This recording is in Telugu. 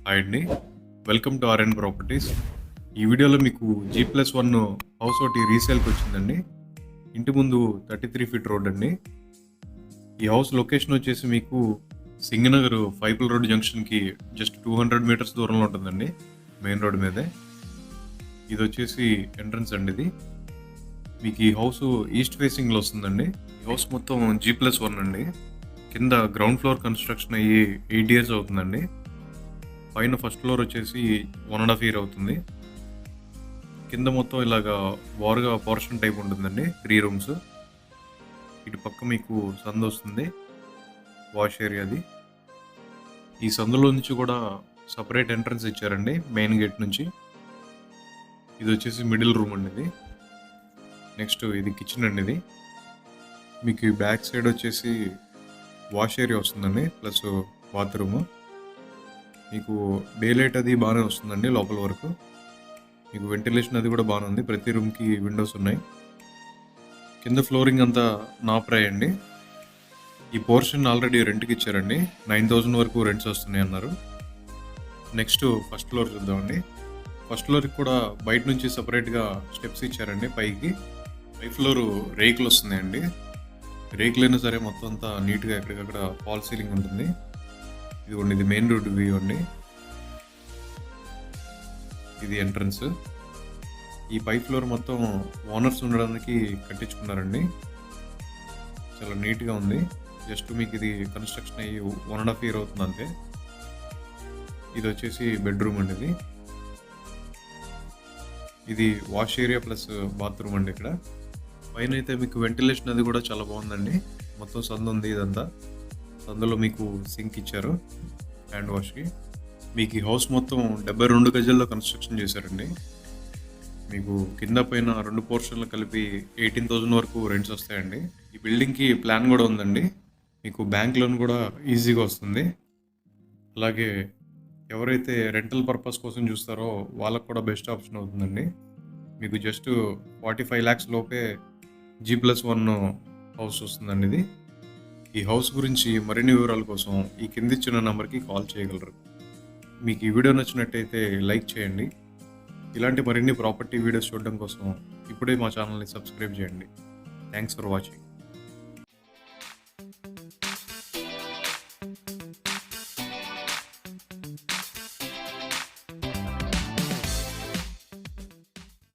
హాయ్ అండి, వెల్కమ్ టు ఆర్ఎన్ ప్రాపర్టీస్. ఈ వీడియోలో మీకు G+1 హౌస్ ఒకటి రీసేల్కి వచ్చిందండి. ఇంటి ముందు 33 ఫీట్ రోడ్ అండి. ఈ హౌస్ లొకేషన్ వచ్చేసి మీకు సింగనగర్ ఫైపుల్ రోడ్ జంక్షన్కి జస్ట్ 200 మీటర్స్ దూరంలో ఉంటుందండి, మెయిన్ రోడ్ మీదే. ఇది వచ్చేసి ఎంట్రన్స్ అండి. ఇది మీకు ఈ హౌస్ ఈస్ట్ ఫేసింగ్లో వస్తుందండి. ఈ హౌస్ మొత్తం G+1 అండి. కింద గ్రౌండ్ ఫ్లోర్ కన్స్ట్రక్షన్ అయ్యి 8 years అవుతుందండి. పైన ఫస్ట్ ఫ్లోర్ వచ్చేసి 1.5 year అవుతుంది. కింద మొత్తం ఇలాగా వారుగా పోర్షన్ టైప్ ఉంటుందండి, 3 rooms. ఇటు పక్క మీకు సందు వస్తుంది, వాష్ ఏరియాది. ఈ సందులో నుంచి కూడా సపరేట్ ఎంట్రన్స్ ఇచ్చారండి మెయిన్ గేట్ నుంచి. ఇది వచ్చేసి మిడిల్ రూమ్ అండి. ఇది నెక్స్ట్ ఇది కిచెన్ అండి. ఇది మీకు ఈ బ్యాక్ సైడ్ వచ్చేసి వాష్ ఏరియా వస్తుందండి, ప్లస్ బాత్రూమ్. మీకు డే లైట్ అది బాగానే వస్తుందండి లోపల వరకు. మీకు వెంటిలేషన్ అది కూడా బాగానే ఉంది, ప్రతి రూమ్కి విండోస్ ఉన్నాయి. కింద ఫ్లోరింగ్ అంతా నాప్రాయ్ అండి. ఈ పోర్షన్ ఆల్రెడీ రెంట్కి ఇచ్చారండి, 9,000 వరకు రెంట్స్ వస్తున్నాయి అన్నారు. నెక్స్ట్ ఫస్ట్ ఫ్లోర్ చూద్దామండి. ఫస్ట్ ఫ్లోర్కి కూడా బయట నుంచి సపరేట్గా స్టెప్స్ ఇచ్చారండి పైకి. పై ఫ్లోర్ రేకులు వస్తున్నాయండి. రేకులైనా సరే మొత్తం అంతా నీట్గా ఎక్కడికక్కడ ఫాల్ సీలింగ్ ఉంటుంది. ఇదిగోండి, ఇది మెయిన్ రోడ్ వ్యూ అండి. ఇది ఎంట్రన్స్. ఈ పై ఫ్లోర్ మొత్తం ఓనర్స్ ఉండడానికి కట్టించుకున్నారండి, చాలా నీట్గా ఉంది. జస్ట్ మీకు ఇది కన్స్ట్రక్షన్ అయ్యి 1.5 year అవుతుంది అంతే. ఇది వచ్చేసి బెడ్రూమ్ అండి. ఇది వాష్ ఏరియా ప్లస్ బాత్రూమ్ అండి. ఇక్కడ పైన అయితే మీకు వెంటిలేషన్ అది కూడా చాలా బాగుందండి. మొత్తం సందు ఉంది, ఇదంతా సందులో మీకు సింక్ ఇచ్చారు హ్యాండ్ వాష్కి. మీకు ఈ హౌస్ మొత్తం 72 గజాల్లో కన్స్ట్రక్షన్ చేశారండి. మీకు కింద పైన 2 పోర్షన్లు కలిపి 18,000 వరకు రెంట్స్ వస్తాయండి. ఈ బిల్డింగ్కి ప్లాన్ కూడా ఉందండి, మీకు బ్యాంక్ లోన్ కూడా ఈజీగా వస్తుంది. అలాగే ఎవరైతే రెంటల్ పర్పస్ కోసం చూస్తారో వాళ్ళకు కూడా బెస్ట్ ఆప్షన్ అవుతుందండి. మీకు జస్ట్ 45 lakhs లోపే G+1 హౌస్ వస్తుందండి. ఇది ఈ హౌస్ గురించి మరిన్ని వివరాల కోసం ఈ కింది ఇచ్చిన నెంబర్కి కాల్ చేయగలరు. మీకు ఈ వీడియో నచ్చినట్టయితే లైక్ చేయండి. ఇలాంటి మరిన్ని ప్రాపర్టీ వీడియోస్ చూడడం కోసం ఇప్పుడే మా ఛానల్ని సబ్స్క్రైబ్ చేయండి. Thanks for watching.